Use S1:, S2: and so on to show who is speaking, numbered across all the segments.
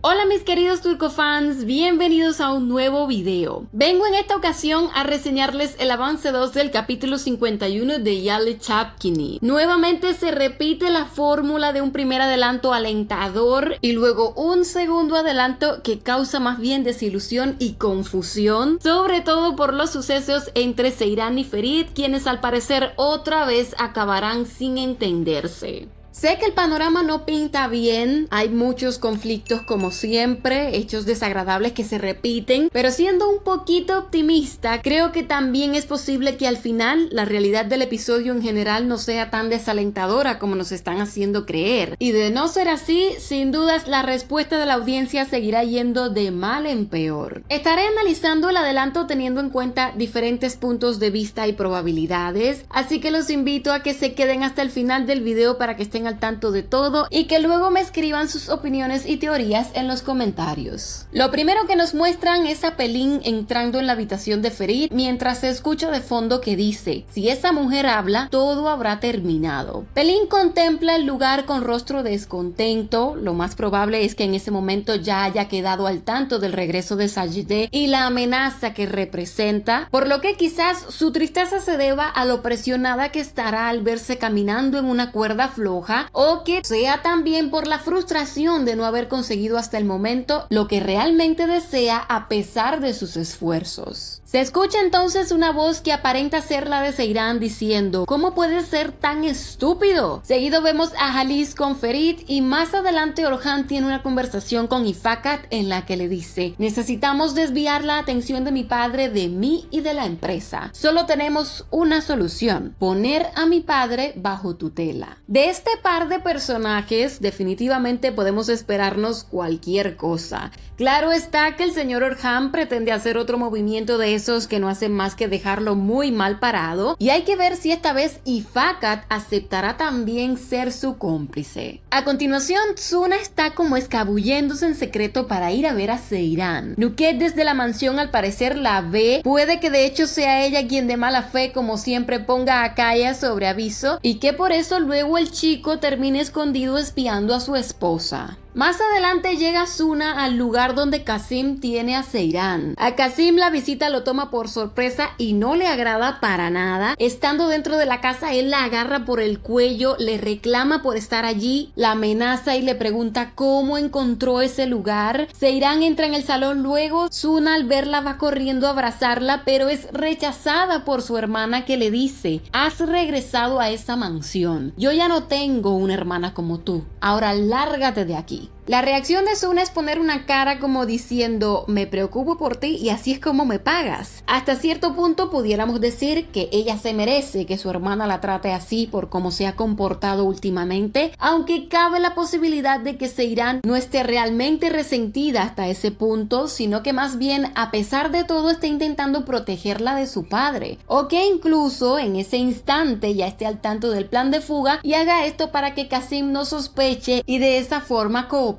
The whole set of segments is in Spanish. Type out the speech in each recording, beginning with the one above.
S1: Hola mis queridos turcofans, bienvenidos a un nuevo video. Vengo en esta ocasión a reseñarles el avance 2 del capítulo 51 de Yale Chapkini. Nuevamente se repite la fórmula de un primer adelanto alentador y luego un segundo adelanto que causa más bien desilusión y confusión, sobre todo por los sucesos entre Seyran y Ferit, quienes al parecer otra vez acabarán sin entenderse. Sé que el panorama no pinta bien, hay muchos conflictos como siempre, hechos desagradables que se repiten, pero siendo un poquito optimista, creo que también es posible que al final la realidad del episodio en general no sea tan desalentadora como nos están haciendo creer. Y de no ser así, sin dudas la respuesta de la audiencia seguirá yendo de mal en peor. Estaré analizando el adelanto teniendo en cuenta diferentes puntos de vista y probabilidades, así que los invito a que se queden hasta el final del video para que estén al tanto de todo y que luego me escriban sus opiniones y teorías en los comentarios. Lo primero que nos muestran es a Pelin entrando en la habitación de Ferit mientras se escucha de fondo que dice: si esa mujer habla, todo habrá terminado. Pelin contempla el lugar con rostro descontento. Lo más probable es que en ese momento ya haya quedado al tanto del regreso de Sajide y la amenaza que representa, por lo que quizás su tristeza se deba a lo presionada que estará al verse caminando en una cuerda floja, o que sea también por la frustración de no haber conseguido hasta el momento lo que realmente desea a pesar de sus esfuerzos. Se escucha entonces una voz que aparenta ser la de Seyran diciendo: ¿cómo puedes ser tan estúpido? Seguido vemos a Halis con Ferit y más adelante Orhan tiene una conversación con Ifakat en la que le dice: necesitamos desviar la atención de mi padre de mí y de la empresa. Solo tenemos una solución: poner a mi padre bajo tutela. De este par de personajes definitivamente podemos esperarnos cualquier cosa. Claro está que el señor Orhan pretende hacer otro movimiento de esos que no hacen más que dejarlo muy mal parado, y hay que ver si esta vez Ifakat aceptará también ser su cómplice. A continuación, Tsuna está como escabulléndose en secreto para ir a ver a Seyran. Nuket desde la mansión al parecer la ve, puede que de hecho sea ella quien de mala fe como siempre ponga a Kaya sobre aviso y que por eso luego el chico termine escondido espiando a su esposa. Más adelante llega Tsuna al lugar donde Qasim tiene a Seyran. A Qasim la visita lo toma por sorpresa y no le agrada para nada. Estando dentro de la casa, él la agarra por el cuello, le reclama por estar allí, la amenaza y le pregunta cómo encontró ese lugar. Seyran entra en el salón luego, Tsuna al verla va corriendo a abrazarla, pero es rechazada por su hermana que le dice: has regresado a esa mansión. Yo ya no tengo una hermana como tú. Ahora lárgate de aquí. La reacción de Tsuna es poner una cara como diciendo: me preocupo por ti y así es como me pagas. Hasta cierto punto pudiéramos decir que ella se merece que su hermana la trate así por cómo se ha comportado últimamente, aunque cabe la posibilidad de que Seyran no esté realmente resentida hasta ese punto, sino que más bien a pesar de todo esté intentando protegerla de su padre, o que incluso en ese instante ya esté al tanto del plan de fuga y haga esto para que Qasim no sospeche y de esa forma cooperar.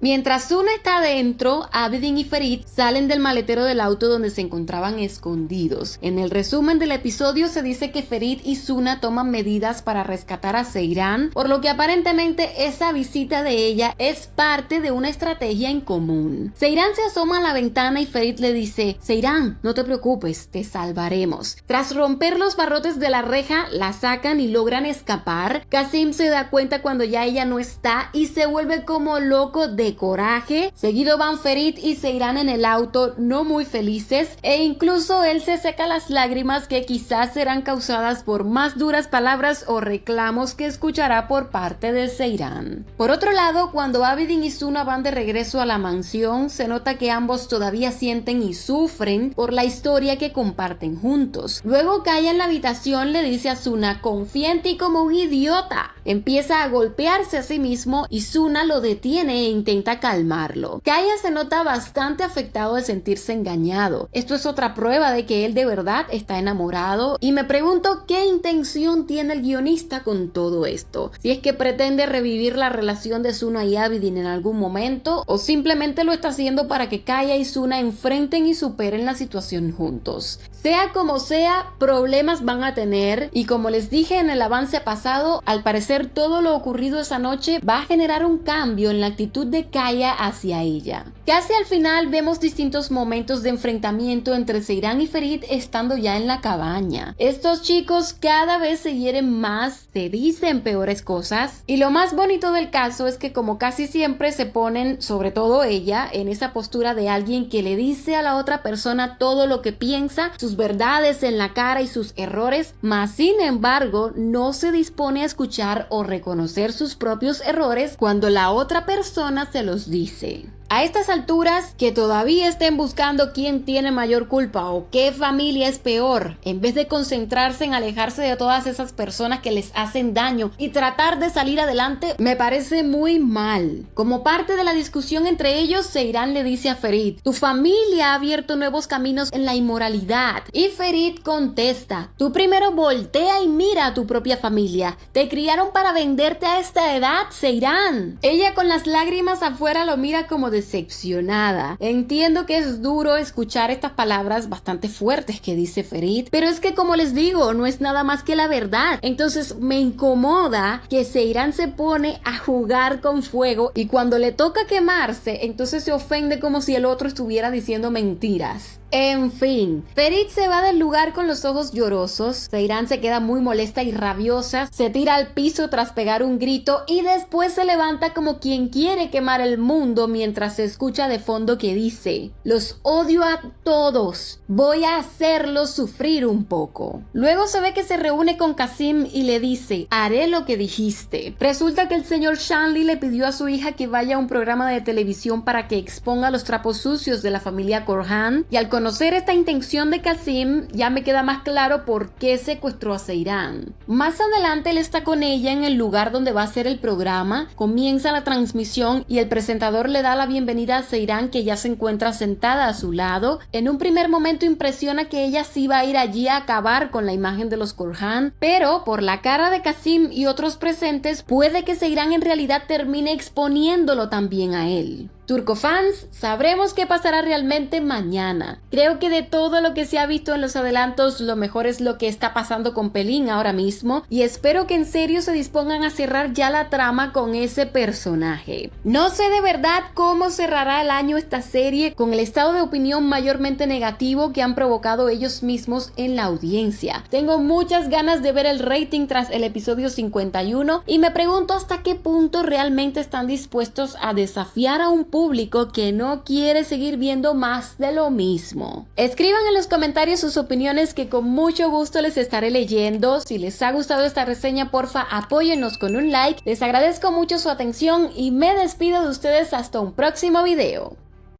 S1: Mientras Tsuna está adentro, Abedin y Ferit salen del maletero del auto donde se encontraban escondidos. En el resumen del episodio se dice que Ferit y Tsuna toman medidas para rescatar a Seyran, por lo que aparentemente esa visita de ella es parte de una estrategia en común. Seyran se asoma a la ventana y Ferit le dice: Seyran, no te preocupes, te salvaremos. Tras romper los barrotes de la reja, la sacan y logran escapar. Qasim se da cuenta cuando ya ella no está y se vuelve como loco de coraje. Seguido van Ferit y Seyran en el auto, no muy felices, e incluso él se seca las lágrimas que quizás serán causadas por más duras palabras o reclamos que escuchará por parte de Seyran. Por otro lado, cuando Abedin y Tsuna van de regreso a la mansión, se nota que ambos todavía sienten y sufren por la historia que comparten juntos. Luego Kaya en la habitación le dice a Tsuna: confía en ti como un idiota. Empieza a golpearse a sí mismo y Tsuna lo detiene e intenta calmarlo. Kaya se nota bastante afectado al sentirse engañado. Esto es otra prueba de que él de verdad está enamorado, y me pregunto qué intención tiene el guionista con todo esto. Si es que pretende revivir la relación de Tsuna y Abedin en algún momento, o simplemente lo está haciendo para que Kaya y Tsuna enfrenten y superen la situación juntos. Sea como sea, problemas van a tener, y como les dije en el avance pasado, al parecer todo lo ocurrido esa noche va a generar un cambio en la actitud de Kaya hacia ella. Casi al final vemos distintos momentos de enfrentamiento entre Seyran y Ferit estando ya en la cabaña. Estos chicos cada vez se hieren más, se dicen peores cosas, y lo más bonito del caso es que como casi siempre se ponen, sobre todo ella, en esa postura de alguien que le dice a la otra persona todo lo que piensa, sus verdades en la cara y sus errores, mas sin embargo no se dispone a escuchar o reconocer sus propios errores cuando la otra persona se los dice. A estas alturas, que todavía estén buscando quién tiene mayor culpa o qué familia es peor, en vez de concentrarse en alejarse de todas esas personas que les hacen daño y tratar de salir adelante, me parece muy mal. Como parte de la discusión entre ellos, Seyran le dice a Ferit: tu familia ha abierto nuevos caminos en la inmoralidad. Y Ferit contesta: tú primero voltea y mira a tu propia familia. Te criaron para venderte a esta edad, Seyran. Ella con las lágrimas afuera lo mira como decepcionada. Entiendo que es duro escuchar estas palabras bastante fuertes que dice Ferit, pero es que, como les digo, no es nada más que la verdad. Entonces me incomoda que Seyran se pone a jugar con fuego y cuando le toca quemarse, entonces se ofende como si el otro estuviera diciendo mentiras. En fin, Ferit se va del lugar con los ojos llorosos. Seyran se queda muy molesta y rabiosa, se tira al piso tras pegar un grito y después se levanta como quien quiere quemar el mundo mientras se escucha de fondo que dice: los odio a todos, voy a hacerlos sufrir un poco. Luego se ve que se reúne con Qasim y le dice: haré lo que dijiste. Resulta que el señor Shanley le pidió a su hija que vaya a un programa de televisión para que exponga los trapos sucios de la familia Korhan, y al conocer esta intención de Qasim ya me queda más claro por qué secuestró a Seyran. Más adelante él está con ella en el lugar donde va a ser el programa, comienza la transmisión y el presentador le da la bienvenida a Seyran, que ya se encuentra sentada a su lado. En un primer momento impresiona que ella sí va a ir allí a acabar con la imagen de los Korhan, pero por la cara de Qasim y otros presentes puede que Seyran en realidad termine exponiéndolo también a él. Turcofans, sabremos qué pasará realmente mañana. Creo que de todo lo que se ha visto en los adelantos, lo mejor es lo que está pasando con Pelin ahora mismo, y espero que en serio se dispongan a cerrar ya la trama con ese personaje. No sé de verdad cómo cerrará el año esta serie, con el estado de opinión mayormente negativo que han provocado ellos mismos en la audiencia. Tengo muchas ganas de ver el rating tras el episodio 51 y me pregunto hasta qué punto realmente están dispuestos a desafiar a un público que no quiere seguir viendo más de lo mismo. Escriban en los comentarios sus opiniones, que con mucho gusto les estaré leyendo. Si les ha gustado esta reseña, porfa apóyennos con un like. Les agradezco mucho su atención y me despido de ustedes hasta un próximo video.